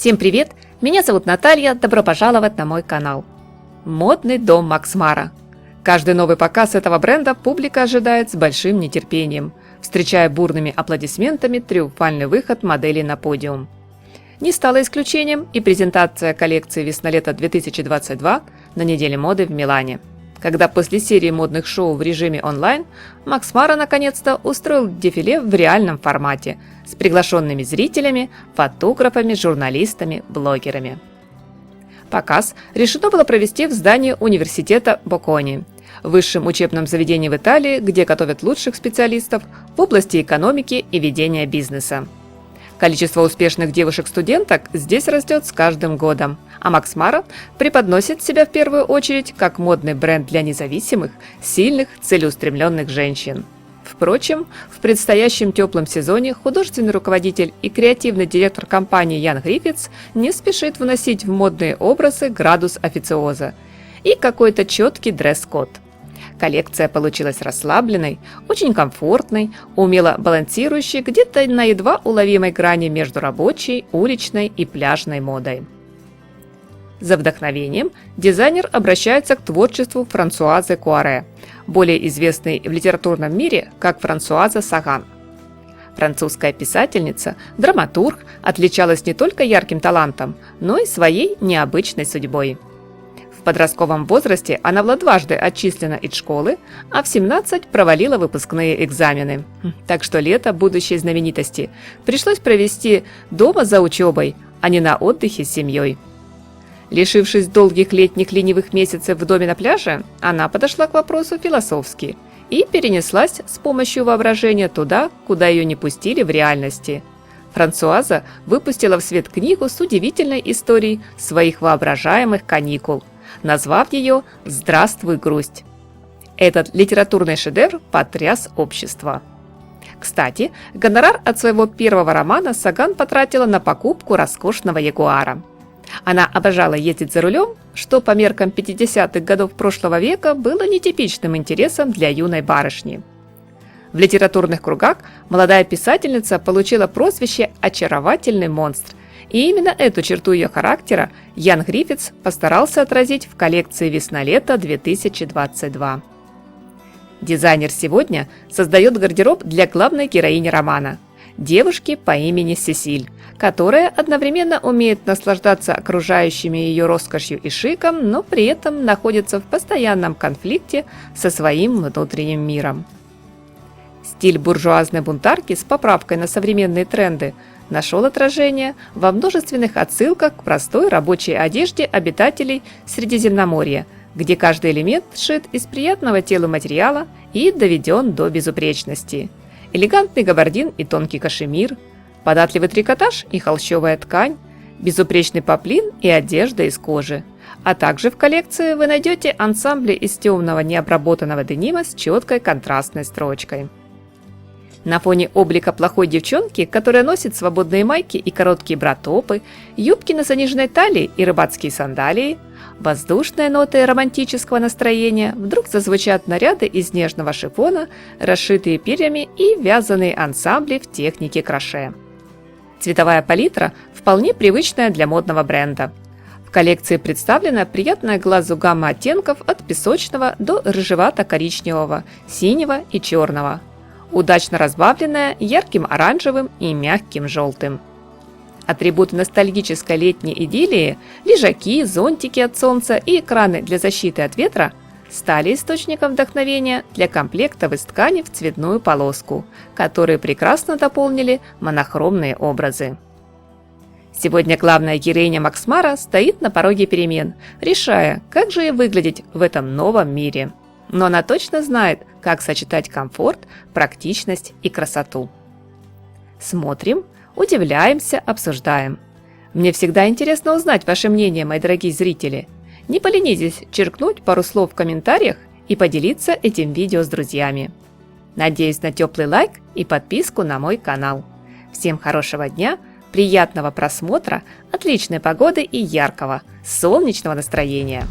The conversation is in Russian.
Всем привет! Меня зовут Наталья, добро пожаловать на мой канал. Модный дом Макс Мара. Каждый новый показ этого бренда публика ожидает с большим нетерпением, встречая бурными аплодисментами триумфальный выход модели на подиум. Не стало исключением и презентация коллекции весна-лето 2022 на неделе моды в Милане, когда после серии модных шоу в режиме онлайн Макс Мара наконец-то устроил дефиле в реальном формате с приглашенными зрителями, фотографами, журналистами, блогерами. Показ решено было провести в здании университета Боккони, высшем учебном заведении в Италии, где готовят лучших специалистов в области экономики и ведения бизнеса. Количество успешных девушек-студенток здесь растет с каждым годом, а Макс Мара преподносит себя в первую очередь как модный бренд для независимых, сильных, целеустремленных женщин. Впрочем, в предстоящем теплом сезоне художественный руководитель и креативный директор компании Ян Гриффитс не спешит вносить в модные образы градус официоза и какой-то четкий дресс-код. Коллекция получилась расслабленной, очень комфортной, умело балансирующей где-то на едва уловимой грани между рабочей, уличной и пляжной модой. За вдохновением дизайнер обращается к творчеству Франсуазы Куаре, более известной в литературном мире как Франсуаза Саган. Французская писательница, драматург отличалась не только ярким талантом, но и своей необычной судьбой. В подростковом возрасте она была дважды отчислена из школы, а в 17 провалила выпускные экзамены. Так что лето будущей знаменитости пришлось провести дома за учебой, а не на отдыхе с семьей. Лишившись долгих летних ленивых месяцев в доме на пляже, она подошла к вопросу философски и перенеслась с помощью воображения туда, куда ее не пустили в реальности. Франсуаза выпустила в свет книгу с удивительной историей своих воображаемых каникул, назвав ее «Здравствуй, грусть». Этот литературный шедевр потряс общество. Кстати, гонорар от своего первого романа Саган потратила на покупку роскошного ягуара. Она обожала ездить за рулем, что по меркам 50-х годов прошлого века было нетипичным интересом для юной барышни. В литературных кругах молодая писательница получила прозвище «очаровательный монстр», и именно эту черту ее характера Ян Гриффитс постарался отразить в коллекции весна-лето 2022. Дизайнер сегодня создает гардероб для главной героини романа – девушки по имени Сесиль, которая одновременно умеет наслаждаться окружающими ее роскошью и шиком, но при этом находится в постоянном конфликте со своим внутренним миром. Стиль буржуазной бунтарки с поправкой на современные тренды нашел отражение во множественных отсылках к простой рабочей одежде обитателей Средиземноморья, где каждый элемент сшит из приятного телу материала и доведен до безупречности. Элегантный габардин и тонкий кашемир, податливый трикотаж и холщовая ткань, безупречный поплин и одежда из кожи. А также в коллекции вы найдете ансамбли из темного необработанного денима с четкой контрастной строчкой. На фоне облика плохой девчонки, которая носит свободные майки и короткие бра-топы, юбки на заниженной талии и рыбацкие сандалии, воздушные ноты романтического настроения вдруг зазвучат наряды из нежного шифона, расшитые перьями и вязаные ансамбли в технике кроше. Цветовая палитра вполне привычная для модного бренда. В коллекции представлена приятная глазу гамма оттенков от песочного до рыжевато-коричневого, синего и черного, удачно разбавленная ярким оранжевым и мягким желтым. Атрибуты ностальгической летней идиллии – лежаки, зонтики от солнца и экраны для защиты от ветра – стали источником вдохновения для комплектов из ткани в цветную полоску, которые прекрасно дополнили монохромные образы. Сегодня главная героиня Макс Мара стоит на пороге перемен, решая, как же ей выглядеть в этом новом мире. Но она точно знает, как сочетать комфорт, практичность и красоту. Смотрим, удивляемся, обсуждаем. Мне всегда интересно узнать ваше мнение, мои дорогие зрители. Не поленитесь черкнуть пару слов в комментариях и поделиться этим видео с друзьями. Надеюсь на теплый лайк и подписку на мой канал. Всем хорошего дня, приятного просмотра, отличной погоды и яркого, солнечного настроения!